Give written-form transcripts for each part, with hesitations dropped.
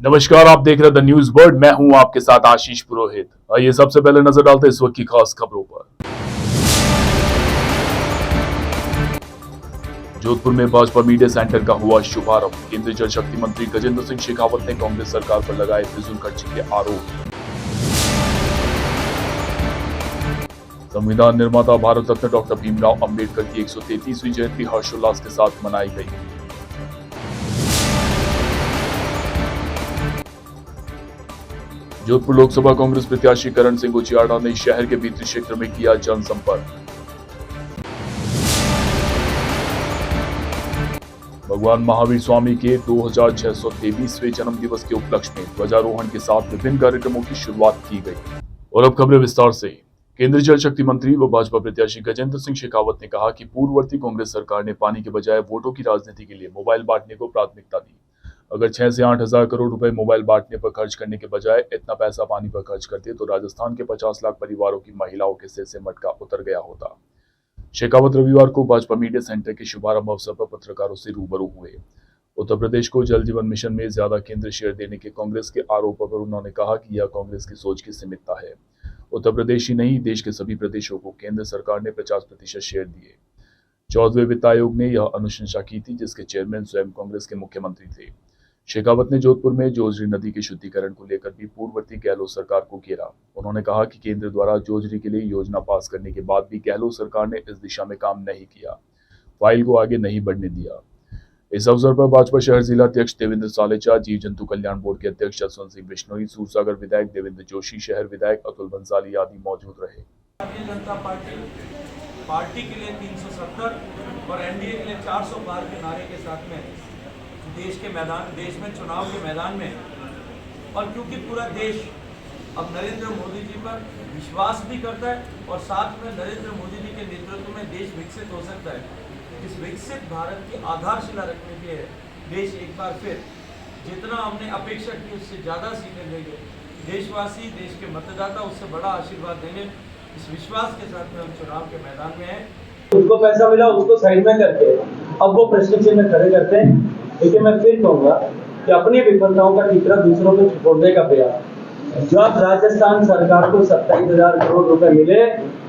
नमस्कार, आप देख रहे हैं द न्यूज वर्ल्ड। मैं हूं आपके साथ आशीष पुरोहित। आइए सबसे पहले नजर डालते हैं इस वक्त की खास खबरों पर। जोधपुर में भाजपा मीडिया सेंटर का हुआ शुभारंभ। केंद्रीय जल शक्ति मंत्री गजेंद्र सिंह शेखावत ने कांग्रेस सरकार पर लगाए फिजूल खर्ची के आरोप। संविधान निर्माता भारत रत्न डॉक्टर भीमराव अंबेडकर की 133वीं जयंती हर्षोल्लास के साथ मनाई गई। जोधपुर लोकसभा कांग्रेस प्रत्याशी करण सिंह उचियाड़ा ने शहर के भीतरी क्षेत्र में किया जनसंपर्क। भगवान महावीर स्वामी के 2623वें जन्म दिवस के उपलक्ष्य में ध्वजारोहण के साथ विभिन्न कार्यक्रमों की शुरुआत की गई। और अब खबरें विस्तार से। केंद्रीय जल शक्ति मंत्री व भाजपा प्रत्याशी गजेंद्र सिंह शेखावत ने कहा कि पूर्ववर्ती कांग्रेस सरकार ने पानी के बजाय वोटों की राजनीति के लिए मोबाइल बांटने को प्राथमिकता दी। अगर 6 से 8 हजार करोड़ रुपए मोबाइल बांटने पर खर्च करने के बजाय इतना पैसा पानी पर खर्च करते तो राजस्थान के 50 लाख परिवारों की महिलाओं के सिर से मटका उतर गया होता। शेखावत रविवार को भाजपा मीडिया सेंटर के शुभारंभ अवसर पर पत्रकारों से रूबरू हुए। उत्तर प्रदेश को जल जीवन मिशन में ज्यादा केंद्रीय शेयर देने के कांग्रेस के आरोपों पर उन्होंने कहा कि यह कांग्रेस की सोच की सीमितता है। उत्तर प्रदेश ही नहीं, देश के सभी प्रदेशों को केंद्र सरकार ने 50% शेयर दिए। 14वें वित्त आयोग ने यह अनुशंसा की थी, जिसके चेयरमैन स्वयं कांग्रेस के मुख्यमंत्री थे। शेखावत ने जोधपुर में जोजरी नदी के शुद्धिकरण को लेकर भी पूर्ववर्ती गहलोत सरकार को घेरा। उन्होंने कहा कि केंद्र द्वारा जोजरी के लिए योजना पास करने के बाद भी गहलोत सरकार ने इस दिशा में काम नहीं किया, फाइल को आगे नहीं बढ़ने दिया। इस अवसर पर भाजपा शहर जिला अध्यक्ष देवेंद्र सालेचा, जीव जंतु कल्याण बोर्ड के अध्यक्ष जसवंत सिंह बिश्नोई, सूरसागर विधायक देवेंद्र जोशी, शहर विधायक अतुल बंसाली आदि मौजूद रहे। भारतीय जनता पार्टी के लिए 370 और एनडीए के लिए 400 पार के नारे के साथ में देश में चुनाव के मैदान में, और क्योंकि पूरा देश अब नरेंद्र मोदी जी पर विश्वास भी करता है और साथ में नरेंद्र मोदी जी के नेतृत्व में देश विकसित हो सकता है, इस विकसित भारत की आधारशिला रखने के लिए देश एक बार फिर जितना हमने अपेक्षा की उससे ज़्यादा सीटें देंगे। देशवासी, देश के मतदाता उससे बड़ा आशीर्वाद देंगे। इस विश्वास के साथ में हम चुनाव के मैदान में हैं। उसको पैसा मिला, उसको साइड में करके अब वो प्रश्न चिन्ह खड़े करते हैं। लेकिन मैं फिर कहूंगा कि अपनी विफलताओं का ठीकरा दूसरों को छोड़ने का प्रयास। जब राजस्थान सरकार को 27,000 करोड़ रुपए मिले,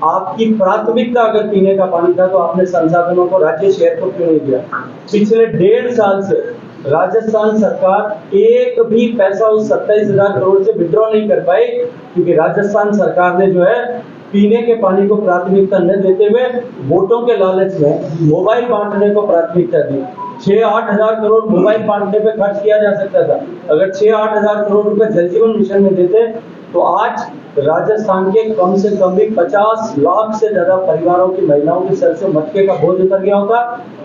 आपकी प्राथमिकता अगर पीने का पानी था तो आपने संसाधनों को राज्य शेयर को क्यों नहीं दिया? पिछले 1.5 साल से राजस्थान सरकार एक भी पैसा उस 27,000 करोड़ से विड्रॉ नहीं कर पाई, क्योंकि राजस्थान सरकार ने जो है पीने के पानी को प्राथमिकता न देते हुए वोटों के लालच में मोबाइल बांटने को प्राथमिकता दी। 6-8 हजार करोड़ मोबाइल बांटने पे खर्च किया जा सकता था। अगर 6-8 हजार करोड़ रुपए जल जीवन मिशन में देते तो आज राजस्थान के कम से कम भी 50 लाख से ज्यादा परिवारों की महिलाओं के सर से मटके का बोझ उतर गया होता।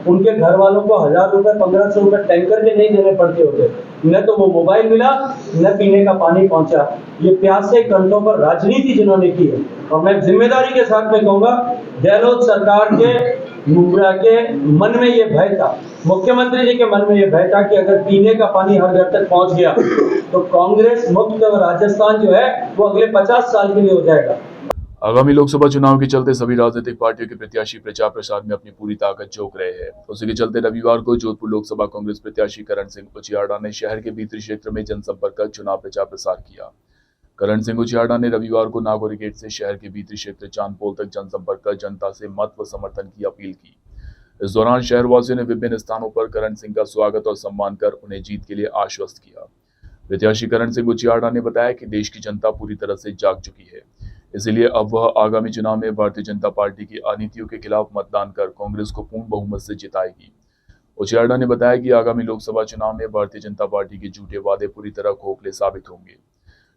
उनके घर वालों को 1000 रुपए 1500 रुपए टैंकर के नहीं देने पड़ते होते। न तो वो मोबाइल मिला, न पीने का पानी पहुंचा। ये प्यासे कंठों पर राजनीति जिन्होंने की है, और मैं जिम्मेदारी के साथ में कहूंगा, गहलोत सरकार के मन में ये भय था, मुख्यमंत्री जी के मन में ये भय था कि अगर पीने का पानी हर घर तक पहुंच गया तो कांग्रेस मुक्त राजस्थान जो है वो अगले 50 साल के लिए हो जाएगा। आगामी लोकसभा चुनाव के चलते सभी राजनीतिक पार्टियों के प्रत्याशी प्रचार प्रसार में अपनी पूरी ताकत झोंक रहे हैं। उसी के चलते रविवार को जोधपुर लोकसभा कांग्रेस प्रत्याशी करण सिंह उचियाड़ा ने शहर के भीतरी क्षेत्र में जनसंपर्क कर चुनाव प्रचार प्रसार किया। करण सिंह उचियाड़ा ने रविवार को नागौरी गेट से शहर के भीतरी क्षेत्र चांदपोल तक जनसंपर्क कर जनता से मत व समर्थन की अपील की। इस दौरान शहरवासियों ने विभिन्न स्थानों पर करण सिंह का स्वागत और सम्मान कर उन्हें जीत के लिए आश्वस्त किया। प्रत्याशी करण सिंह उचियाड़ा ने बताया कि देश की जनता पूरी तरह से जाग चुकी है, इसलिए अब वह आगामी चुनाव में भारतीय जनता पार्टी की अनीतियों के खिलाफ मतदान कर कांग्रेस को पूर्ण बहुमत से जिताएगी। उचियाड़ा ने बताया कि आगामी लोकसभा चुनाव में भारतीय जनता पार्टी के झूठे वादे पूरी तरह खोखले साबित होंगे।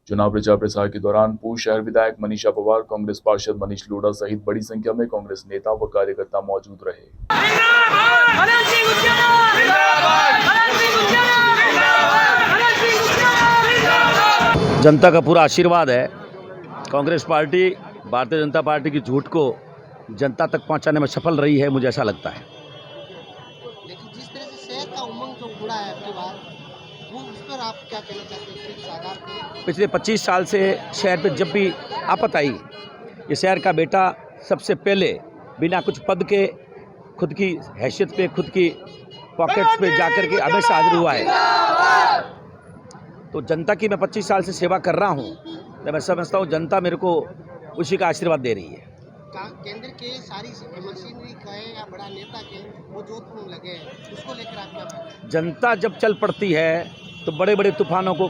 चुनाव प्रचार प्रसार के दौरान पूर्व शहर विधायक मनीषा पवार, कांग्रेस पार्षद मनीष लोढ़ा सहित बड़ी संख्या में कांग्रेस नेता व कार्यकर्ता मौजूद रहे। जनता का पूरा आशीर्वाद है। कांग्रेस पार्टी भारतीय जनता पार्टी की झूठ को जनता तक पहुंचाने में सफल रही है, मुझे ऐसा लगता है। लेकिन जिस तरह से शहर का उमंग जो उड़ा है आपके बार, वो उस पर आप क्या कहना चाहते हैं? पिछले 25 साल से शहर पे जब भी आफत आई, ये शहर का बेटा सबसे पहले बिना कुछ पद के, खुद की हैसियत पे, खुद की पॉकेट्स पे जाकर के हमेशा हाजिर हुआ है। तो जनता की मैं 25 साल से सेवा कर रहा हूँ, तो मैं समझता हूँ जनता मेरे को उसी का आशीर्वाद दे रही है। केंद्र के सारी मशीनरी कहे या बड़ा नेता के वो जोधपुर में लगे हैं, उसको लेकर आप क्या मानते हैं? जनता जब चल पड़ती है तो बड़े बड़े तूफानों को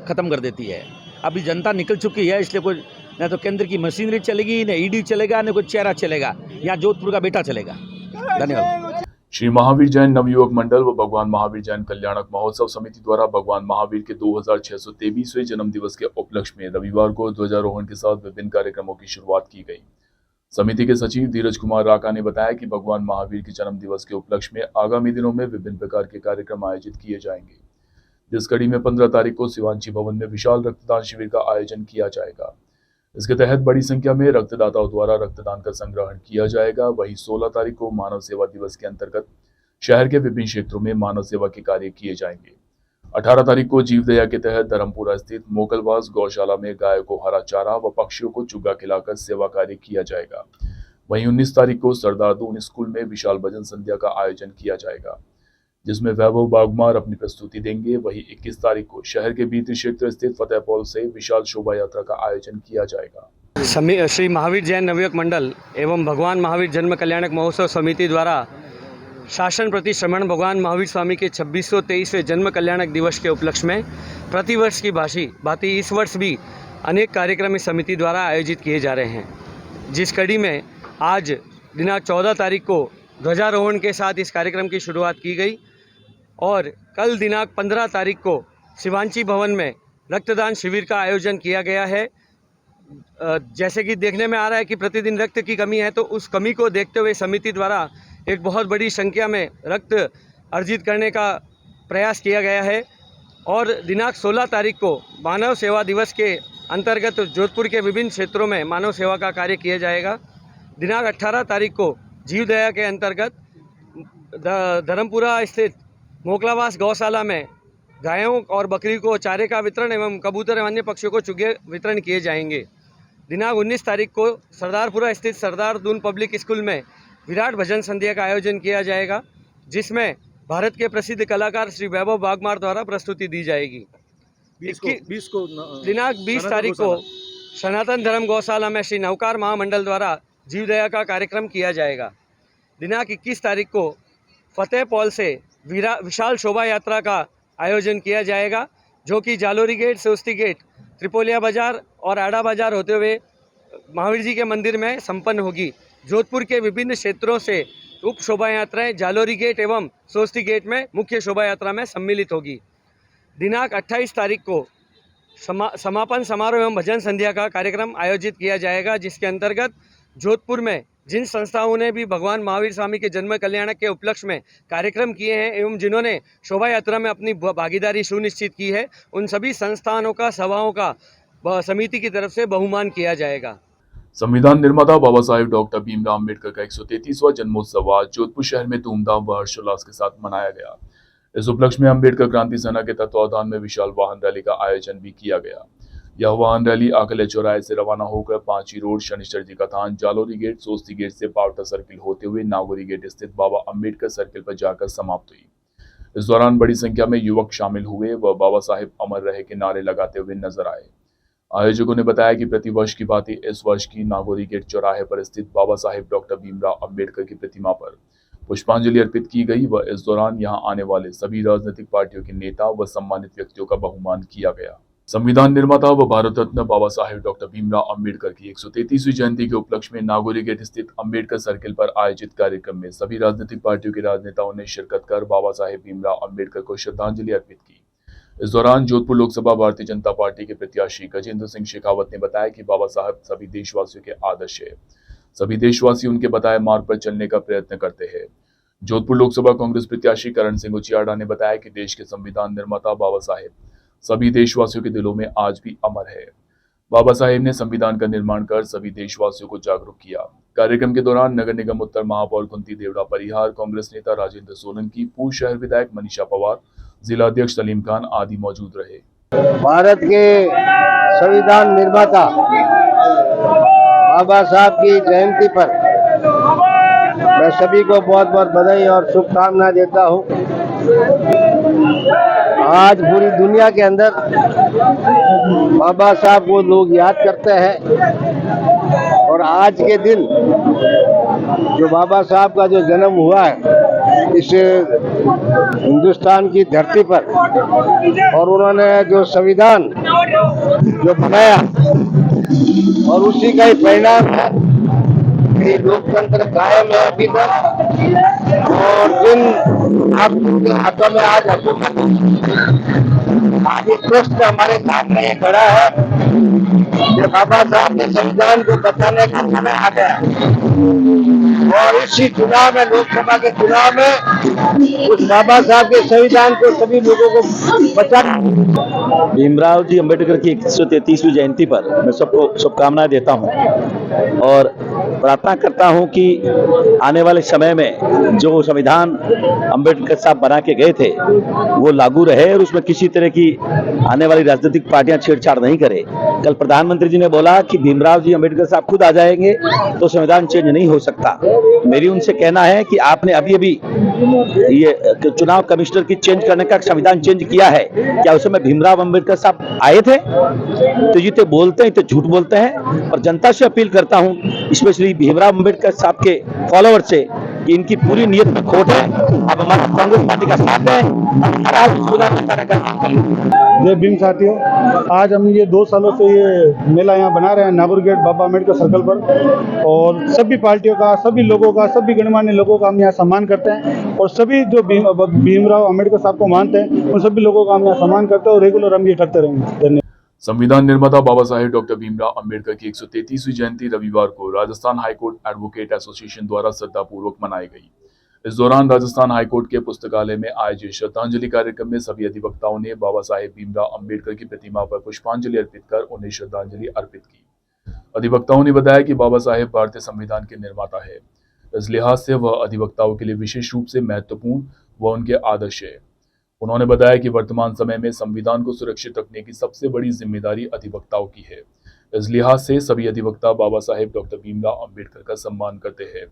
ख़त्म कर देती है। अभी जनता निकल चुकी है, इसलिए कोई न तो केंद्र की मशीनरी चलेगी, न ईडी चलेगा, न कोई चेहरा चलेगा। यहाँ जोधपुर का बेटा चलेगा। धन्यवाद। श्री महावीर जैन नवयुवक मंडल व भगवान महावीर जैन कल्याणक महोत्सव समिति द्वारा भगवान महावीर के 2623वें जन्म दिवस के उपलक्ष्य में रविवार को ध्वजारोहण के साथ विभिन्न कार्यक्रमों की शुरुआत की गई। समिति के सचिव धीरज कुमार राका ने बताया कि भगवान महावीर के जन्म दिवस के उपलक्ष्य में आगामी दिनों में विभिन्न प्रकार के कार्यक्रम आयोजित किए जाएंगे, जिस कड़ी में 15 तारीख को शिवांची भवन में विशाल रक्तदान शिविर का आयोजन किया जाएगा। इसके तहत बड़ी संख्या में रक्तदाताओं द्वारा रक्तदान का संग्रहण किया जाएगा। वहीं 16 तारीख को मानव सेवा दिवस के अंतर्गत शहर के विभिन्न क्षेत्रों में मानव सेवा के कार्य किए जाएंगे। 18 तारीख को जीवदया के तहत धर्मपुरा स्थित मोकलवास गौशाला में गाय को हरा चारा व पक्षियों को चुग्गा खिलाकर सेवा कार्य किया जाएगा। वहीं 19 तारीख को सरदार दून स्कूल में विशाल भजन संध्या का आयोजन किया जाएगा, जिसमें वैभव बागमार अपनी प्रस्तुति देंगे। वहीं 21 तारीख को शहर के बीती क्षेत्र स्थित फतेहपुर से विशाल शोभा यात्रा का आयोजन किया जाएगा। श्री महावीर जैन नवयुवक मंडल एवं भगवान महावीर जन्म कल्याणक महोत्सव समिति द्वारा शासन प्रति श्रमण भगवान महावीर स्वामी के 2623वें जन्म कल्याणक दिवस के उपलक्ष्य में प्रतिवर्ष की भांति इस वर्ष भी अनेक कार्यक्रम इस समिति द्वारा आयोजित किए जा रहे हैं, जिस कड़ी में आज दिनांक 14 तारीख को ध्वजारोहण के साथ इस कार्यक्रम की शुरुआत की गई और कल दिनांक 15 तारीख को शिवांची भवन में रक्तदान शिविर का आयोजन किया गया है। जैसे कि देखने में आ रहा है कि प्रतिदिन रक्त की कमी है, तो उस कमी को देखते हुए समिति द्वारा एक बहुत बड़ी संख्या में रक्त अर्जित करने का प्रयास किया गया है। और दिनांक 16 तारीख को मानव सेवा दिवस के अंतर्गत जोधपुर के विभिन्न क्षेत्रों में मानव सेवा का कार्य किया जाएगा। दिनांक 18 तारीख को जीवदया के अंतर्गत धर्मपुरा स्थित मोकलावास गौशाला में गायों और बकरी को चारे का वितरण एवं कबूतर एवं अन्य पक्षियों को चुगे वितरण किए जाएंगे। दिनांक 19 तारीख को सरदारपुरा स्थित सरदार दून पब्लिक स्कूल में विराट भजन संध्या का आयोजन किया जाएगा, जिसमें भारत के प्रसिद्ध कलाकार श्री वैभव बागमार द्वारा प्रस्तुति दी जाएगी। दिनांक 20 तारीख को सनातन धर्म गौशाला में श्री नवकार महामंडल द्वारा जीवदया का कार्यक्रम किया जाएगा। दिनांक 21 तारीख को फतेहपुर से विशाल शोभा यात्रा का आयोजन किया जाएगा, जो कि जालोरी गेट, सोस्ती गेट, त्रिपोलिया बाजार और आड़ा बाजार होते हुए महावीर जी के मंदिर में संपन्न होगी। जोधपुर के विभिन्न क्षेत्रों से उप शोभा यात्राएं जालोरी गेट एवं सोस्ती गेट में मुख्य शोभा यात्रा में सम्मिलित होगी। दिनांक 28 तारीख को समापन समारोह एवं भजन संध्या का कार्यक्रम आयोजित किया जाएगा, जिसके अंतर्गत जोधपुर में जिन संस्थाओं ने भी भगवान महावीर स्वामी के जन्म कल्याणक के उपलक्ष्य में कार्यक्रम किए हैं एवं जिन्होंने शोभा यात्रा में अपनी भागीदारी सुनिश्चित की है, उन सभी संस्थानों का, सभाओं का समिति की तरफ से बहुमान किया जाएगा। संविधान निर्माता बाबा साहेब डॉक्टर भीमराव अम्बेडकर का 133वां जन्मोत्सव आज जोधपुर शहर में धूमधाम व हर्षोल्लास के साथ मनाया गया। इस उपलक्ष्य में अम्बेडकर क्रांति सेना के तत्वावधान में विशाल वाहन रैली का आयोजन भी किया गया। यह वाहन रैली आकले चौराहे से रवाना होकर पांची रोड, शनिश्चर जी का थान, जालोरी गेट, सोस्ती गेट से पावटा सर्किल होते हुए नागोरी गेट स्थित बाबा अम्बेडकर सर्किल पर जाकर समाप्त हुई। इस दौरान बड़ी संख्या में युवक शामिल हुए व बाबा साहेब अमर रहे के नारे लगाते हुए नजर आए। आयोजकों ने बताया कि प्रतिवर्ष की भांति इस वर्ष की नागोरी गेट चौराहे पर स्थित बाबा साहेब डॉक्टर भीमराव अम्बेडकर की प्रतिमा पर पुष्पांजलि अर्पित की गई व इस दौरान यहां आने वाले सभी राजनीतिक पार्टियों के नेता व सम्मानित व्यक्तियों का बहुमान किया गया। संविधान निर्माता व भारत रत्न बाबा साहेब डॉक्टर भीमराव अम्बेडकर की 133वीं जयंती के उपलक्ष्य में नागोरी गेट स्थित अम्बेडकर सर्किल पर आयोजित कार्यक्रम में सभी राजनीतिक पार्टियों के राजनेताओं ने शिरकत कर बाबा साहेब भीमराव अम्बेडकर को श्रद्धांजलि अर्पित की। इस दौरान जोधपुर लोकसभा भारतीय जनता पार्टी के प्रत्याशी गजेंद्र सिंह शेखावत ने बताया कि बाबा साहब सभी देशवासियों के आदर्श है, सभी देशवासी उनके बताए मार्ग पर चलने का प्रयत्न करते हैं। जोधपुर लोकसभा कांग्रेस प्रत्याशी करण सिंह उचियाड़ा ने बताया कि देश के संविधान निर्माता बाबा साहेब सभी देशवासियों के दिलों में आज भी अमर है। बाबा साहेब ने संविधान का निर्माण कर सभी देशवासियों को जागरूक किया। कार्यक्रम के दौरान नगर निगम उत्तर महापौर कुंती देवड़ा परिहार, कांग्रेस नेता राजेंद्र सोलंकी, पूर्व शहर विधायक मनीषा पवार, जिला अध्यक्ष सलीम खान आदि मौजूद रहे। भारत के संविधान निर्माता बाबा साहब की जयंती पर मैं सभी को बहुत बहुत बधाई और शुभकामनाएं देता हूं। आज पूरी दुनिया के अंदर बाबा साहब को लोग याद करते हैं और आज के दिन जो बाबा साहब का जो जन्म हुआ है इस हिंदुस्तान की धरती पर और उन्होंने जो संविधान जो बनाया और उसी का ही परिणाम है कि लोकतंत्र कायम है अभी तक। और जिन आपके हाथों में आज हुकूमत आज एक प्रश्न हमारे सामने ये खड़ा है कि बाबा साहब के संविधान को बचाने का समय आ गया और इसी चुनाव में लोकसभा के चुनाव में उस बाबा साहब के संविधान को सभी लोगों को बचाना। भीमराव जी अंबेडकर की 133वीं जयंती पर मैं सबको शुभकामनाएं देता हूं और प्रार्थना करता हूं कि आने वाले समय में जो संविधान अंबेडकर साहब बना के गए थे वो लागू रहे और उसमें किसी तरह की आने वाली राजनीतिक पार्टियां छेड़छाड़ नहीं करे। कल प्रधानमंत्री जी ने बोला कि भीमराव जी अंबेडकर साहब खुद आ जाएंगे तो संविधान चेंज नहीं हो सकता। मेरी उनसे कहना है कि आपने अभी अभी ये चुनाव कमिश्नर की चेंज करने का संविधान चेंज किया है, क्या उस समय भीमराव अंबेडकर साहब आए थे? तो ये तो बोलते हैं, तो झूठ बोलते हैं। और जनता से अपील करता हूं, स्पेशली भीमराव अंबेडकर साहब के फॉलोअर से, कि इनकी पूरी नीयत में खोट है। अब हमारी कांग्रेस पार्टी का साथ है। जय भीम साथियों, आज हम ये 2 सालों से ये मेला यहाँ बना रहे हैं नागौर गेट बाबा अम्बेडकर सर्कल पर और सभी पार्टियों का, सभी लोगों का, सभी गणमान्य लोगों का हम यहाँ सम्मान करते हैं और सभी जो भीमराव अम्बेडकर साहब को मानते हैं उन सभी लोगों का हम यहाँ सम्मान करते हैं और रेगुलर हम ये करते रहेंगे। धन्यवाद। संविधान निर्माता बाबा साहेब डॉक्टर भीमराव अंबेडकर की 133वीं जयंती रविवार को राजस्थान हाईकोर्ट एडवोकेट एसोसिएशन द्वारा श्रद्धापूर्वक मनाई गई। इस दौरान राजस्थान हाईकोर्ट के पुस्तकालय में आयोजित श्रद्धांजलि कार्यक्रम में सभी अधिवक्ताओं ने बाबा साहेब भीमराव अंबेडकर की प्रतिमा पर पुष्पांजलि अर्पित कर उन्हें श्रद्धांजलि अर्पित की। अधिवक्ताओं ने बताया कि बाबा साहेब भारतीय संविधान के निर्माता है। इस लिहाज से वह अधिवक्ताओं के लिए विशेष रूप से महत्वपूर्ण व उनके आदर्श है। उन्होंने बताया कि वर्तमान समय में संविधान को सुरक्षित रखने की सबसे बड़ी जिम्मेदारी अधिवक्ताओं की है। इस लिहाज से सभी अधिवक्ता बाबा साहेब डॉक्टर भीमराव अंबेडकर का सम्मान करते हैं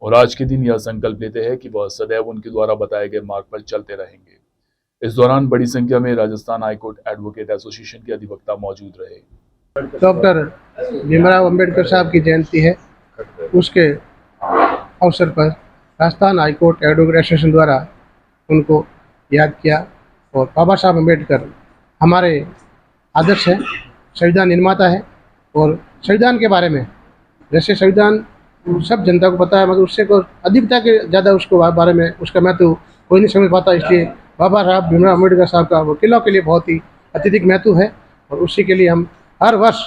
और आज के दिन यह संकल्प लेते हैं कि वह सदैव उनके द्वारा बताए गए मार्ग पर चलते रहेंगे। इस दौरान बड़ी संख्या में राजस्थान हाईकोर्ट एडवोकेट एसोसिएशन के अधिवक्ता मौजूद रहे। डॉक्टर भीमराव अंबेडकर साहब की जयंती है, उसके अवसर पर राजस्थान हाईकोर्ट एडवोकेट एसोसिएशन द्वारा उनको याद किया। और बाबा साहब अम्बेडकर हमारे आदर्श हैं, संविधान निर्माता है और संविधान के बारे में, जैसे संविधान सब जनता को पता है मगर उससे को अधिकता के ज़्यादा उसको बारे में उसका महत्व कोई नहीं समझ पाता, इसलिए बाबा साहब भीमराव अम्बेडकर साहब का वकीलों के लिए बहुत ही अत्यधिक महत्व है और उसी के लिए हम हर वर्ष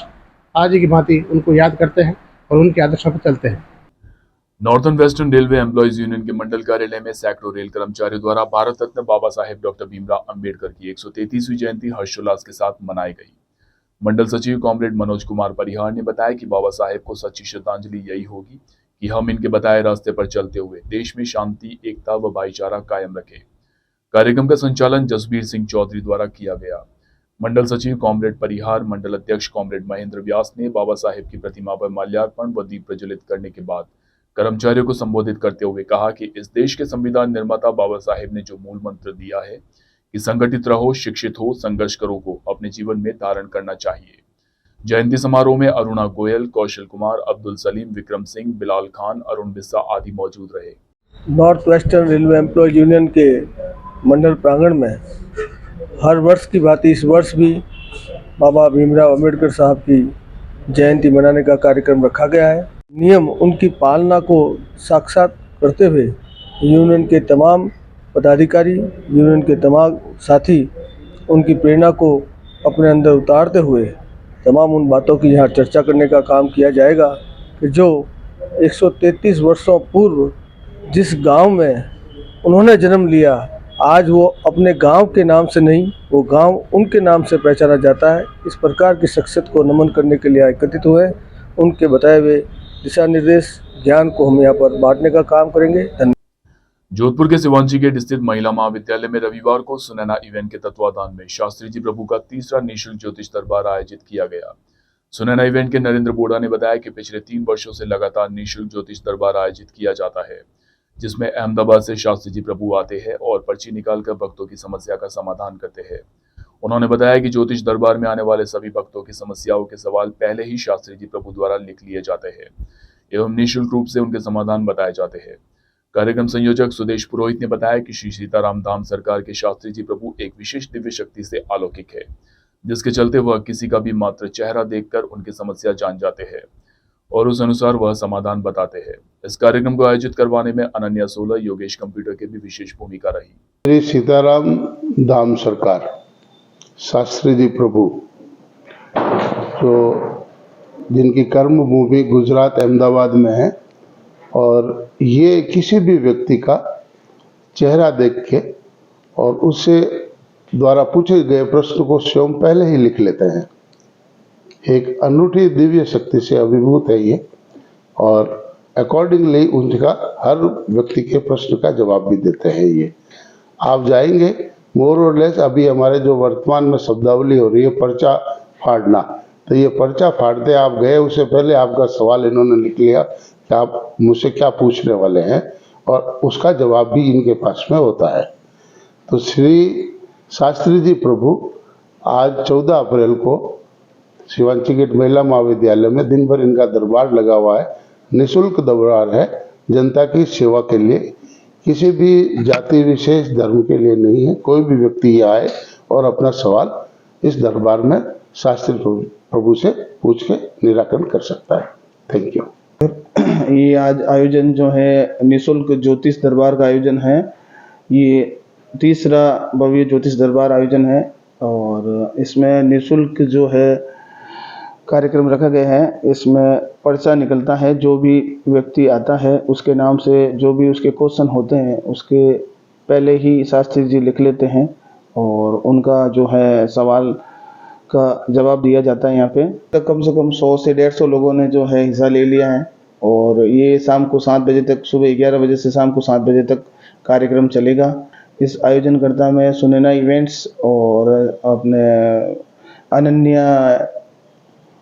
आज की भांति उनको याद करते हैं और उनके आदर्शों पर चलते हैं। Northern western railway employees union के मंडल कार्यालय में सैकड़ों रेल कर्मचारियों द्वारा भारत रत्न बाबा साहेब डॉक्टर भीमराव अंबेडकर की 133वीं जयंती हर्षोल्लास के साथ मनाई गई। मंडल सचिव कॉमरेड मनोज कुमार परिहार ने बताया कि बाबा साहेब को सच्ची श्रद्धांजलि यही होगी कि हम इनके बताए रास्ते पर चलते हुए देश में शांति, एकता व भाईचारा कायम रखें। कार्यक्रम का संचालन जसबीर सिंह चौधरी द्वारा किया गया। मंडल सचिव कॉमरेड परिहार, मंडल अध्यक्ष कॉमरेड महेंद्र व्यास ने बाबा साहेब की प्रतिमा पर माल्यार्पण व दीप प्रज्वलित करने के बाद कर्मचारियों को संबोधित करते हुए कहा कि इस देश के संविधान निर्माता बाबा साहेब ने जो मूल मंत्र दिया है कि संगठित रहो, शिक्षित हो, संघर्ष करो को अपने जीवन में धारण करना चाहिए। जयंती समारोह में अरुणा गोयल, कौशल कुमार, अब्दुल सलीम, विक्रम सिंह, बिलाल खान, अरुण बिस्सा आदि मौजूद रहे। North western railway employees union के मंडल प्रांगण में हर वर्ष की भांति इस वर्ष भी बाबा भीमराव अंबेडकर साहब की जयंती मनाने का कार्यक्रम रखा गया है। नियम उनकी पालना को साक्षात करते हुए यूनियन के तमाम पदाधिकारी, यूनियन के तमाम साथी उनकी प्रेरणा को अपने अंदर उतारते हुए तमाम उन बातों की यहाँ चर्चा करने का काम किया जाएगा कि जो 133 वर्षों पूर्व जिस गांव में उन्होंने जन्म लिया, आज वो अपने गांव के नाम से नहीं, वो गांव उनके नाम से पहचाना जाता है। इस प्रकार की शख्सियत को नमन करने के लिए एकत्रित हुए। उनके बताए हुए दिशा निर्देश, ज्ञान को हम यहाँ पर बांटने का काम करेंगे। धन्यवाद। जोधपुर के शिवांची गेट स्थित महिला महाविद्यालय में रविवार को सुनैना इवेंट के तत्वाधान में शास्त्री जी प्रभु का तीसरा निःशुल्क ज्योतिष दरबार आयोजित किया गया। सुनैना इवेंट के नरेंद्र बोड़ा ने बताया कि पिछले 3 वर्षों से लगातार निःशुल्क ज्योतिष दरबार आयोजित किया जाता है, जिसमें अहमदाबाद से शास्त्री जी प्रभु आते हैं और पर्ची निकालकर भक्तों की समस्या का समाधान करते हैं। उन्होंने बताया कि ज्योतिष दरबार में आने वाले सभी भक्तों की समस्याओं के सवाल पहले ही शास्त्री जी प्रभु द्वारा लिख लिए जाते हैं एवं निःशुल्क रूप से उनके समाधान बताए जाते हैं। कार्यक्रम संयोजक सुदेश पुरोहित ने बताया कि श्री सीताराम धाम सरकार के शास्त्री जी प्रभु एक विशेष दिव्य शक्ति से अलौकिक है, जिसके चलते वह किसी का भी मात्र चेहरा देखकर उनकी समस्या जान जाते हैं और उस अनुसार वह समाधान बताते हैं। इस कार्यक्रम को आयोजित करवाने में अनन्या सोलर, योगेश कंप्यूटर की भी विशेष भूमिका रही। श्री सीताराम धाम सरकार शास्त्री जी प्रभु जो जिनकी कर्म भूमि गुजरात अहमदाबाद में है और ये किसी भी व्यक्ति का चेहरा देख के और उससे द्वारा पूछे गए प्रश्न को स्वयं पहले ही लिख लेते हैं। एक अनूठी दिव्य शक्ति से अभिभूत है ये और अकॉर्डिंगली उनका हर व्यक्ति के प्रश्न का जवाब भी देते हैं। ये आप जाएंगे मोर और लेस, अभी हमारे जो वर्तमान में शब्दावली हो रही है पर्चा फाड़ना, तो ये पर्चा फाड़ते आप गए उससे पहले आपका सवाल इन्होंने लिख लिया कि आप मुझसे क्या पूछने वाले हैं और उसका जवाब भी इनके पास में होता है। तो श्री शास्त्री जी प्रभु आज 14 अप्रैल को शिवांची गेट महिला महाविद्यालय में दिन भर इनका दरबार लगा हुआ है। निःशुल्क दरबार है, जनता की सेवा के लिए, किसी भी जाति विशेष धर्म के लिए नहीं है। कोई भी व्यक्ति आए और अपना सवाल इस दरबार में शास्त्री प्रभु से पूछ के निराकरण कर सकता है। Thank you. ये आज आयोजन जो है निःशुल्क ज्योतिष दरबार का आयोजन है। ये तीसरा भव्य ज्योतिष दरबार आयोजन है और इसमें निःशुल्क जो है कार्यक्रम रखा गया है। इसमें पर्चा निकलता है, जो भी व्यक्ति आता है उसके नाम से जो भी उसके क्वेश्चन होते हैं उसके पहले ही शास्त्री जी लिख लेते हैं और उनका जो है सवाल का जवाब दिया जाता है। यहाँ पे तक कम से कम 100 से 150 लोगों ने जो है हिस्सा ले लिया है और ये शाम को 7 बजे तक, सुबह 11 बजे से शाम को 7 बजे तक कार्यक्रम चलेगा। इस आयोजनकर्ता में सुनैना इवेंट्स और अपने अनन्या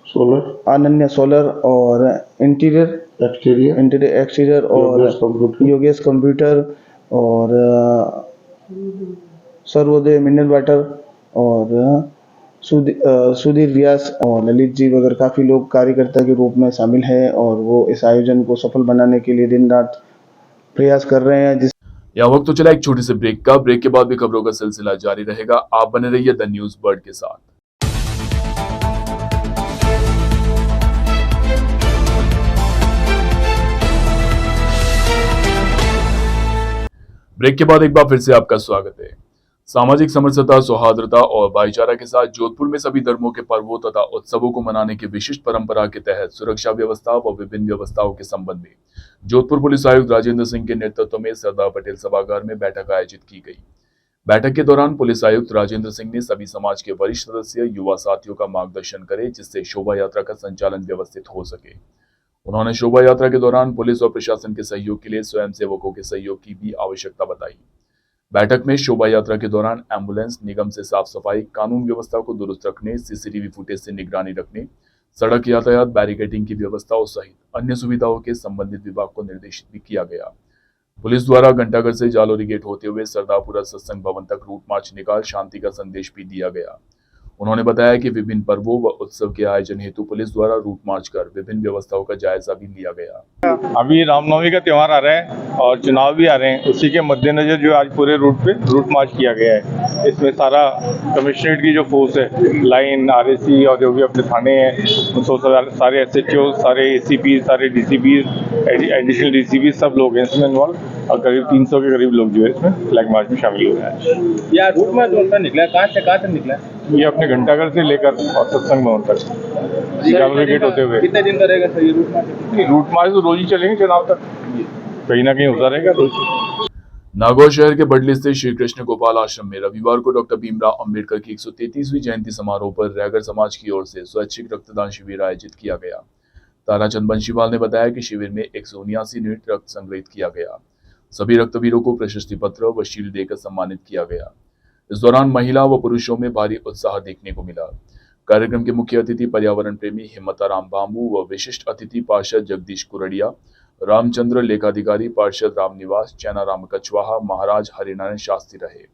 सोलर और इंटीरियर एक्सटीरियर और योगेश कंप्यूटर और सर्वोदय मिनरल वाटर और सुधीर व्यास और ललित जी वगैरह काफ़ी लोग कार्यकर्ता के रूप में शामिल हैं और वो इस आयोजन को सफल बनाने के लिए दिन रात प्रयास कर रहे हैं। यहाँ वक्त तो चला एक छोटे से ब्रेक का। ब्रेक के बाद भी खबरों का सिलसिला जारी रहेगा। आप बने रहिए द न्यूज बर्ड के साथ। ब्रेक के बाद एक बार फिर से आपका स्वागत है। सामाजिक समरसता, सौहार्दता और भाईचारा के साथ जोधपुर में सभी धर्मों के पर्वों तथा उत्सवों को मनाने की विशिष्ट परंपरा के तहत सुरक्षा व्यवस्था व विभिन्न व्यवस्थाओं के संबंध में जोधपुर पुलिस आयुक्त राजेंद्र सिंह के नेतृत्व में सरदार पटेल सभागार में बैठक आयोजित की गई। बैठक के दौरान पुलिस आयुक्त राजेंद्र सिंह ने सभी समाज के वरिष्ठ सदस्य, युवा साथियों का मार्गदर्शन करे, जिससे शोभा यात्रा का संचालन व्यवस्थित हो सके। उन्होंने शोभा यात्रा के दौरान पुलिस और प्रशासन के सहयोग के लिए स्वयंसेवकों के सहयोग की भी आवश्यकता बताई। बैठक में शोभा यात्रा के दौरान एम्बुलेंस, निगम से साफ सफाई, कानून व्यवस्था को दुरुस्त रखने, सीसीटीवी फुटेज से निगरानी रखने, सड़क यातायात बैरिकेडिंग की व्यवस्थाओं सहित अन्य सुविधाओं के संबंधित विभाग को निर्देशित भी किया गया। पुलिस द्वारा घंटाघर से जालोरी गेट होते हुए सरदारपुरा सत्संग भवन तक रूट मार्च निकाल शांति का संदेश भी दिया गया। उन्होंने बताया कि विभिन्न पर्वों व उत्सव के आयोजन हेतु पुलिस द्वारा रूट मार्च कर विभिन्न व्यवस्थाओं का जायजा भी लिया गया। अभी रामनवमी का त्यौहार आ रहा है और चुनाव भी आ रहे हैं, उसी के मद्देनजर जो आज पूरे रूट पे रूट मार्च किया गया है। इसमें सारा कमिश्नरेट की जो फोर्स है, लाइन, RAC और जो भी अपने थाने हैं, सारे SHO, सारे ACP, सारे DCP, एडिशनल DCP सब लोग हैं इसमें इन्वॉल्व और करीब 300 के करीब लोग जो है इसमें फ्लैग मार्च में शामिल हो रहे हैं। या रूट मार्च कौन सा निकला, कहाँ से निकला? ये अपने घंटाघर से लेकर और सत्संग भवन तक जालोरी गेट होते हुए। कितने दिन का रहेगा सर ये रूट मार्च? रूट मार्च तो रोज ही चलेंगे, चुनाव तक कहीं ना कहीं होता रहेगा रोज। नागौर शहर के बडली स्थित श्री कृष्ण गोपाल आश्रम में रविवार को डॉक्टर भीमराव अंबेडकर की 133वीं जयंती समारोह पर रैगर समाज की ओर से स्वैच्छिक रक्तदान शिविर आयोजित किया गया। ताराचंद बंशीवाल ने बताया कि शिविर में 179 यूनिट रक्त संग्रहित किया गया। सभी रक्तवीरों को प्रशस्ति पत्र व शील्ड देकर सम्मानित किया गया। इस दौरान महिला व पुरुषों में भारी उत्साह देखने को मिला। कार्यक्रम के मुख्य अतिथि पर्यावरण प्रेमी हिम्मताराम बांबू व विशिष्ट अतिथि पार्षद जगदीश कुरडिया, रामचंद्र लेखाधिकारी, पार्षद रामनिवास, चैनाराम कछवाहा, महाराज हरिनारायण शास्त्री रहे।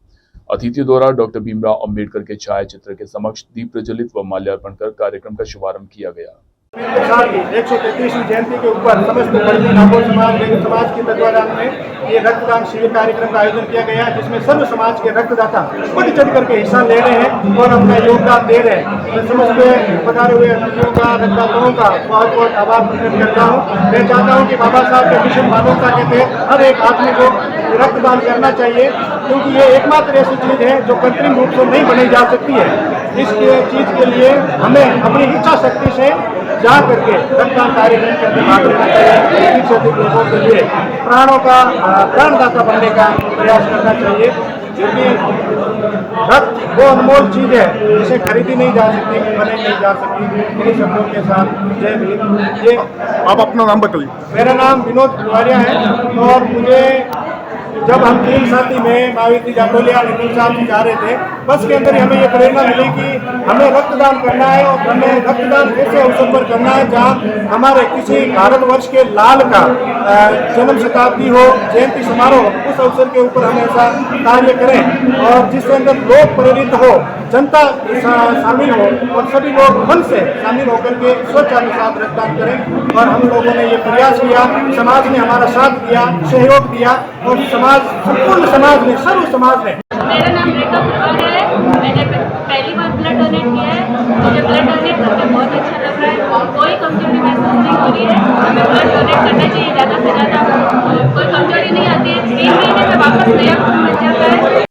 अतिथियों द्वारा डॉक्टर भीमराव अंबेडकर के छाया चित्र के समक्ष दीप प्रज्वलित व माल्यार्पण कर कार्यक्रम का शुभारंभ किया गया। 133वीं जयंती के ऊपर समस्त बड़े नागौर समाज समाज के तत्वाधान में ये रक्तदान शिविर कार्यक्रम का आयोजन किया गया, जिसमें सर्व समाज के रक्तदाता बढ़ चढ़ करके हिस्सा ले रहे हैं और अपना योगदान दे रहे हैं। मैं समस्त पधारे हुए अतिथियों का, रक्तदाताओं का बहुत बहुत आभार प्रकट करता हूँ। मैं चाहता हूँ कि बाबा साहब के मिशन मानवता के तहत हर एक आदमी को रक्तदान करना चाहिए, क्योंकि ये एकमात्र ऐसी चीज है जो कृत्रिम रूप से नहीं बनाई जा सकती है। इस चीज के लिए हमें अपनी इच्छा शक्ति से जा करके रक्तदान कार्यक्रम करके भाग लेना चाहिए। अधिक से अधिक लोगों के लिए प्राणों का प्राणदाता बनने का प्रयास करना चाहिए, क्योंकि रक्त वो अनमोल चीज है जिसे खरीदी नहीं जा सकती, बनाई नहीं जा सकती। मेरे शब्दों के साथ जय भीम। ये आप अपना नाम बताइए। मेरा नाम विनोद तिवारिया है और मुझे जब हम 3 साथी में माविती जाटोलिया नितिन साहब जी जा रहे थे, बस के अंदर ही हमें ये प्रेरणा मिली कि हमें रक्तदान करना है और हमें रक्तदान ऐसे अवसर पर करना है जहाँ हमारे किसी भारतवर्ष के लाल का जन्म शताब्दी हो, जयंती समारोह, उस अवसर के ऊपर हम ऐसा कार्य करें और जिसके अंदर लोग प्रेरित हो, जनता शामिल हो और सभी लोग मन से शामिल होकर के स्वच्छानुसार रक्तदान करें। और हम लोगों ने ये प्रयास किया, समाज ने हमारा साथ दिया, सहयोग दिया और संपूर्ण समाज ने, सर्व समाज ने। मेरा नाम रेखा कुमार है। मैंने पहली बार ब्लड डोनेट किया है। मुझे ब्लड डोनेट करके बहुत अच्छा लग रहा है और कोई कमजोरी महसूस नहीं हो रही है। हमें ब्लड डोनेट करना चाहिए ज़्यादा से ज़्यादा, कोई कमजोरी नहीं आती है। 3 महीने में वापस नया खून मिल जाता है।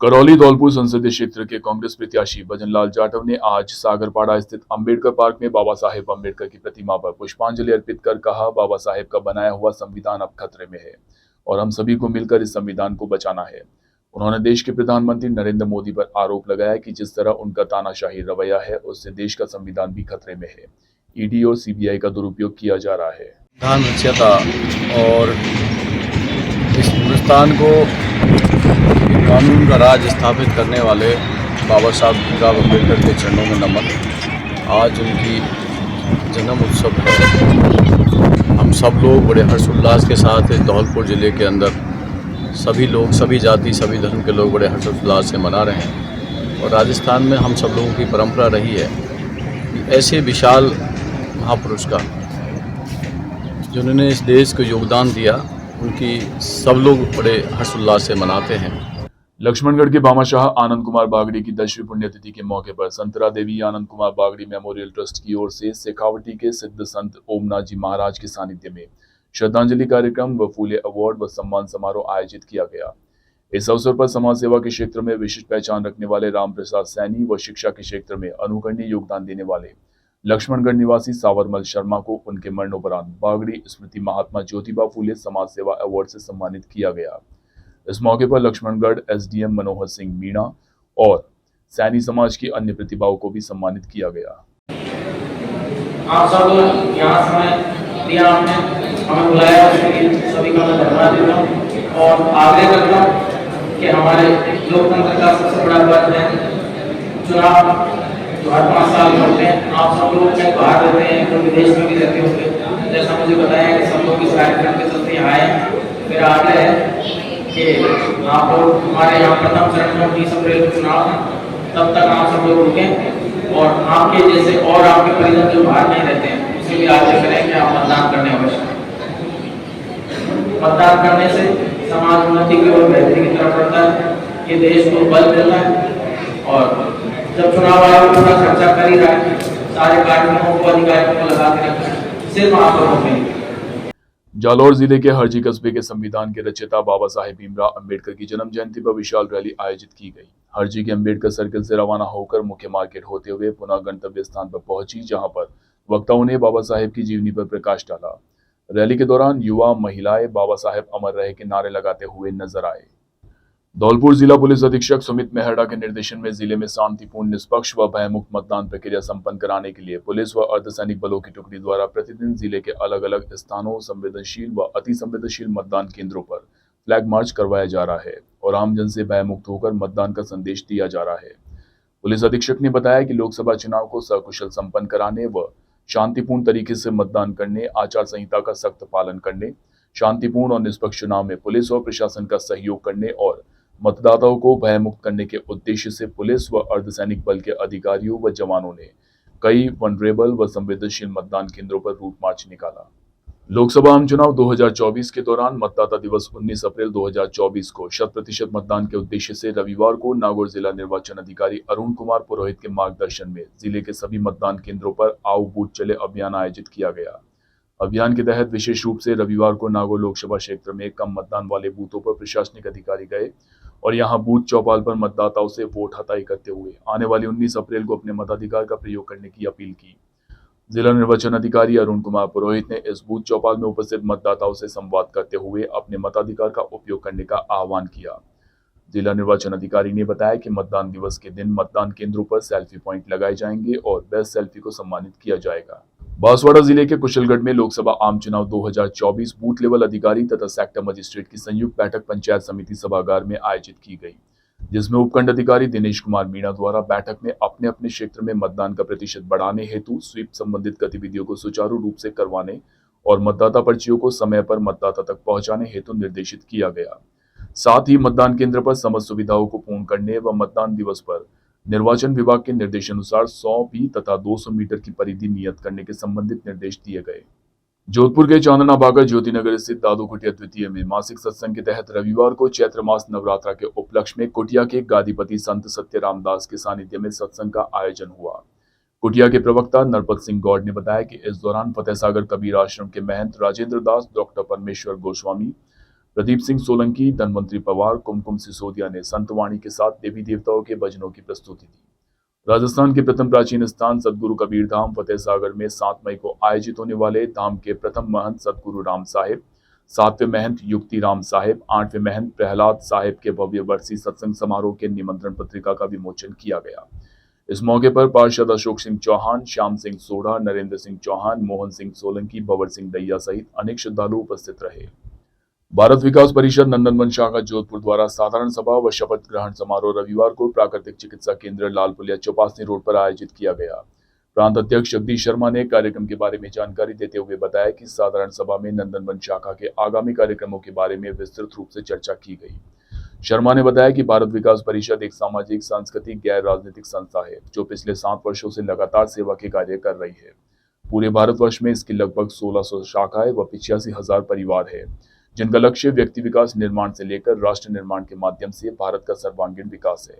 करौली धौलपुर संसदीय क्षेत्र के कांग्रेस प्रत्याशी भजनलाल जाटव ने आज सागरपाड़ा स्थित अंबेडकर पार्क में बाबा साहेब अंबेडकर की प्रतिमा पर पुष्पांजलि अर्पित कर कहा, बाबा साहेब का बनाया हुआ संविधान अब खतरे में है और हम सभी को मिलकर इस संविधान को बचाना है। उन्होंने देश के प्रधानमंत्री नरेंद्र मोदी पर आरोप लगाया कि जिस तरह उनका तानाशाही रवैया है, उससे देश का संविधान भी खतरे में है। ईडी और सीबीआई का दुरुपयोग किया जा रहा है। संविधान रचयिता और इस हिंदुस्तान को कानून का राज स्थापित करने वाले बाबा साहब भीमराव अम्बेडकर के चरणों में नमन। आज उनकी जन्म उत्सव है। हम सब लोग बड़े हर्षोल्लास के साथ इस धौलपुर ज़िले के अंदर सभी लोग, सभी जाति, सभी धर्म के लोग बड़े हर्षोल्लास से मना रहे हैं। और राजस्थान में हम सब लोगों की परंपरा रही है कि ऐसे विशाल महापुरुष का जिन्होंने इस देश को योगदान दिया, उनकी सब लोग बड़े हर्षोल्लास से मनाते हैं। लक्ष्मणगढ़ के भामाशाह आनंद कुमार बागड़ी की 10वीं पुण्यतिथि के मौके पर संतरा देवी आनंद कुमार बागड़ी मेमोरियल ट्रस्ट की ओर से शेखावटी के सिद्ध संत ओमनाथ जी महाराज के सानिध्य में श्रद्धांजलि कार्यक्रम व फूले अवार्ड व सम्मान समारोह आयोजित किया गया। इस अवसर पर समाज सेवा के क्षेत्र में विशिष्ट पहचान रखने वाले राम प्रसाद सैनी व शिक्षा के क्षेत्र में अनुकरणीय योगदान देने वाले लक्ष्मणगढ़ निवासी सावरमल शर्मा को उनके मरणोपरांत बागड़ी स्मृति महात्मा ज्योतिबा फूले समाज सेवा अवार्ड से सम्मानित किया गया। इस मौके पर लक्ष्मणगढ़ एसडीएम मनोहर सिंह मीणा और सैनी समाज की अन्य प्रतिभाओं को भी सम्मानित किया गया। आप सब लोग यहाँ समय दिया, आपने हमें बुलाया, सभी का मैं धन्यवाद देता हूँ और आग्रह करता हूँ कि हमारे लोकतंत्र का सबसे बड़ा पर्व है चुनाव, जो हर 5 साल में होते हैं। आप सब लोग चाहे बाहर रहते हैं, कोई विदेश में भी रहते होंगे, जैसा मुझे बताया कि सब लोग इस कार्यक्रम के चलते आए। मेरा आग्रह है कि आप लोग हमारे यहाँ प्रथम चरण में 20 अप्रैल को चुनाव है, तब तक आप सब लोग रुकें और आपके जैसे और आपके परिजन जो बाहर नहीं रहते हैं उसे भी आग्रह करें कि आप मतदान करने अवश्य। मतदान करने से समाज उन्नति की ओर बेहतरी की तरफ बढ़ता है, ये देश को बल मिलता है। और जब चुनाव आयोग पूरा खर्चा कर ही रहा है, सारे कार्यक्रमों को अधिकारियों को लगा के रखें, सिर्फ आप लोगों में। जालौर जिले के हरजी कस्बे के संविधान के रचयिता बाबा साहेब भीमराव अंबेडकर की जन्म जयंती पर विशाल रैली आयोजित की गई। हरजी के अंबेडकर सर्किल से रवाना होकर मुख्य मार्केट होते हुए पुनः गंतव्य स्थान पर पहुंची, जहां पर वक्ताओं ने बाबा साहेब की जीवनी पर प्रकाश डाला। रैली के दौरान युवा, महिलाएं बाबा साहेब अमर रहे के नारे लगाते हुए नजर आए। धौलपुर जिला पुलिस अधीक्षक सुमित मेहरा के निर्देशन में जिले में शांतिपूर्ण, निष्पक्ष व भयमुक्त मतदान प्रक्रिया संपन्न कराने के लिए पुलिस व अर्धसैनिक बलों की टुकड़ी द्वारा प्रतिदिन जिले के अलग अलग स्थानों, संवेदनशील व अति संवेदनशील मतदान केंद्रों पर फ्लैग मार्च करवाया जा रहा है और आमजन से भयमुक्त होकर मतदान का संदेश दिया जा रहा है। पुलिस अधीक्षक ने बताया कि लोकसभा चुनाव को सकुशल संपन्न कराने व शांतिपूर्ण तरीके से मतदान करने, आचार संहिता का सख्त पालन करने, शांतिपूर्ण और निष्पक्ष चुनाव में पुलिस और प्रशासन का सहयोग करने और मतदाताओं को भयमुक्त करने के उद्देश्य से पुलिस व अर्धसैनिक बल के अधिकारियों व जवानों ने कई वनरेबल व संवेदनशील मतदान केंद्रों पर रूट मार्च निकाला। लोकसभा आम चुनाव 2024 के दौरान मतदाता दिवस 19 अप्रैल 2024 को 100% मतदान के उद्देश्य से रविवार को नागौर जिला निर्वाचन अधिकारी अरुण कुमार पुरोहित के मार्गदर्शन में जिले के सभी मतदान केंद्रों पर आओ बूथ चले अभियान आयोजित किया गया। अभियान के तहत विशेष रूप से रविवार को नागौर लोकसभा क्षेत्र में कम मतदान वाले बूथों पर प्रशासनिक अधिकारी गए और यहां बूथ चौपाल पर मतदाताओं से वोट हताई करते हुए आने वाली 19 अप्रैल को अपने मताधिकार का प्रयोग करने की अपील की। जिला निर्वाचन अधिकारी अरुण कुमार पुरोहित ने इस बूथ चौपाल में उपस्थित मतदाताओं से संवाद करते हुए अपने मताधिकार का उपयोग करने का आह्वान किया। जिला निर्वाचन अधिकारी ने बताया कि मतदान दिवस के दिन मतदान केंद्रों पर सेल्फी पॉइंट लगाए जाएंगे और बेस्ट सेल्फी को सम्मानित किया जाएगा। बांसवाड़ा जिले के कुशलगढ़ में लोकसभा आम चुनाव 2024 बूथ लेवल अधिकारी तथा सेक्टर मजिस्ट्रेट की संयुक्त बैठक पंचायत समिति सभागार में आयोजित की गई, जिसमें उपखंड अधिकारी दिनेश कुमार मीणा द्वारा बैठक में अपने अपने क्षेत्र में मतदान का प्रतिशत बढ़ाने हेतु स्वीप संबंधित गतिविधियों को सुचारू रूप से करवाने और मतदाता पर्चियों को समय पर मतदाता तक पहुंचाने हेतु निर्देशित किया गया। साथ ही मतदान केंद्र पर समस्त सुविधाओं को पूर्ण करने व मतदान दिवस पर निर्वाचन विभाग के निर्देशानुसार 100 भी तथा 200 मीटर की परिधि नियत करने के संबंधित निर्देश दिए गए। जोधपुर के चांदना बागा ज्योतिनगर स्थित दादू कुटिया द्वितीय में मासिक सत्संग के तहत रविवार को चैत्र मास नवरात्रा के उपलक्ष्य में कुटिया के गादीपति संत सत्य रामदास के सानिध्य में सत्संग का आयोजन हुआ। कुटिया के प्रवक्ता नरपत सिंह गौड़ ने बताया कि इस दौरान फतेह सागर कबीर आश्रम के महंत राजेंद्र दास, डॉक्टर परमेश्वर गोस्वामी, प्रदीप सिंह सोलंकी, धनवंतरी पवार, कुमकुम सिसोदिया ने संतवाणी के साथ देवी देवताओं के भजनों की प्रस्तुति दी। राजस्थान के प्रथम प्राचीन स्थान सदगुरु कबीर धाम फतेह सागर में 7 मई को आयोजित होने वाले धाम के प्रथम महंत सदगुरु राम साहेब, 7वें महंत युक्ति राम साहेब, 8वें महंत प्रहलाद साहेब के भव्य वर्षी सत्संग समारोह के निमंत्रण पत्रिका का विमोचन किया गया। इस मौके पर पार्षद अशोक सिंह चौहान, श्याम सिंह सोढ़ा, नरेंद्र सिंह चौहान, मोहन सिंह सोलंकी, भंवर सिंह दैया सहित अनेक श्रद्धालु उपस्थित रहे। भारत विकास परिषद नंदनवन शाखा जोधपुर द्वारा साधारण सभा व शपथ ग्रहण समारोह रविवार को प्राकृतिक चिकित्सा केंद्र लालपुलिया चौपासनी रोड पर आयोजित किया गया। प्रांत अध्यक्ष जगदीश शर्मा ने कार्यक्रम के बारे में जानकारी देते हुए बताया कि साधारण सभा में नंदनवन शाखा के आगामी कार्यक्रमों के बारे में विस्तृत रूप से चर्चा की गई। शर्मा ने बताया कि भारत विकास परिषद एक सामाजिक, सांस्कृतिक, गैर राजनीतिक संस्था है जो पिछले 7 वर्षों से लगातार सेवा के कार्य कर रही है। पूरे भारतवर्ष में इसकी लगभग 1600 शाखाएं व 85,000 परिवार है, जिनका लक्ष्य व्यक्ति विकास निर्माण से लेकर राष्ट्र निर्माण के माध्यम से भारत का सर्वांगीण विकास है।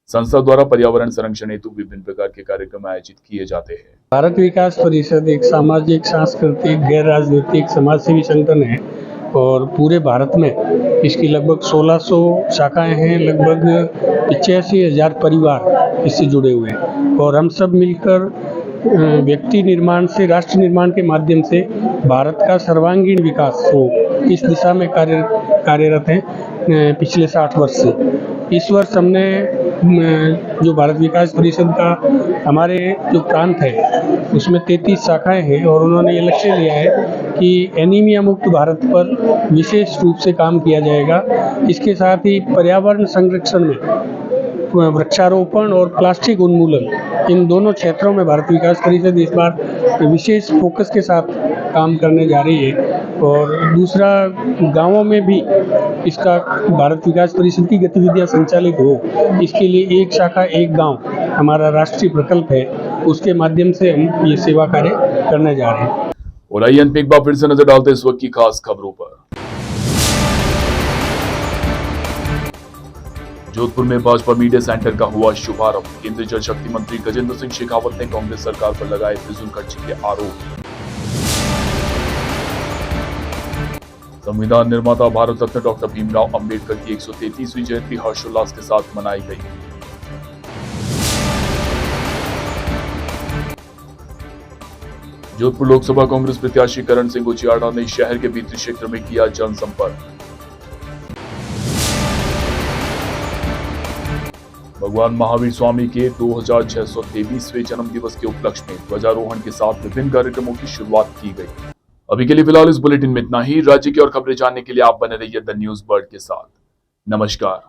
संस्था द्वारा पर्यावरण संरक्षण हेतु विभिन्न प्रकार के कार्यक्रम आयोजित किए जाते हैं। भारत विकास परिषद एक सामाजिक, सांस्कृतिक, गैर राजनीतिक समाजसेवी संगठन है और पूरे भारत में इसकी लगभग 1600 शाखाएं हैं, लगभग 85,000 परिवार इससे जुड़े हुए हैं और हम सब मिलकर व्यक्ति निर्माण से राष्ट्र निर्माण के माध्यम से भारत का सर्वांगीण विकास हो, इस दिशा में कार्यरत हैं पिछले 60 वर्ष से। इस वर्ष हमने जो भारत विकास परिषद का हमारे जो प्रांत है उसमें 33 शाखाएं हैं और उन्होंने ये लक्ष्य लिया है कि एनीमिया मुक्त भारत पर विशेष रूप से काम किया जाएगा। इसके साथ ही पर्यावरण संरक्षण में वृक्षारोपण और प्लास्टिक उन्मूलन, इन दोनों क्षेत्रों में भारत विकास परिषद इस बार विशेष फोकस के साथ काम करने जा रही है। और दूसरा, गांवों में भी इसका भारत विकास परिषद की गतिविधियां संचालित हो, इसके लिए एक शाखा एक गांव हमारा राष्ट्रीय प्रकल्प है, उसके माध्यम से हम ये सेवा कार्य करने जा रहे हैं। और आइए एक बार फिर से नजर डालते इस वक्त की खास खबरों पर। जोधपुर में भाजपा मीडिया सेंटर का हुआ शुभारंभ। केंद्रीय जल शक्ति मंत्री गजेंद्र सिंह शेखावत ने कांग्रेस सरकार पर लगाए फिजूल खर्ची के आरोप। संविधान निर्माता भारत रत्न डॉक्टर भीमराव अंबेडकर की 133वीं जयंती हर्षोल्लास के साथ मनाई गई। जोधपुर लोकसभा कांग्रेस प्रत्याशी करण सिंह उचियाड़ा ने शहर के भीतरी क्षेत्र में किया जनसंपर्क। भगवान महावीर स्वामी के 2623वें जन्म दिवस के उपलक्ष्य में ध्वजारोहण के साथ विभिन्न कार्यक्रमों की शुरुआत की गई। अभी के लिए फिलहाल इस बुलेटिन में इतना ही। राज्य की और खबरें जानने के लिए आप बने रहिए द न्यूज बर्ड के साथ। नमस्कार।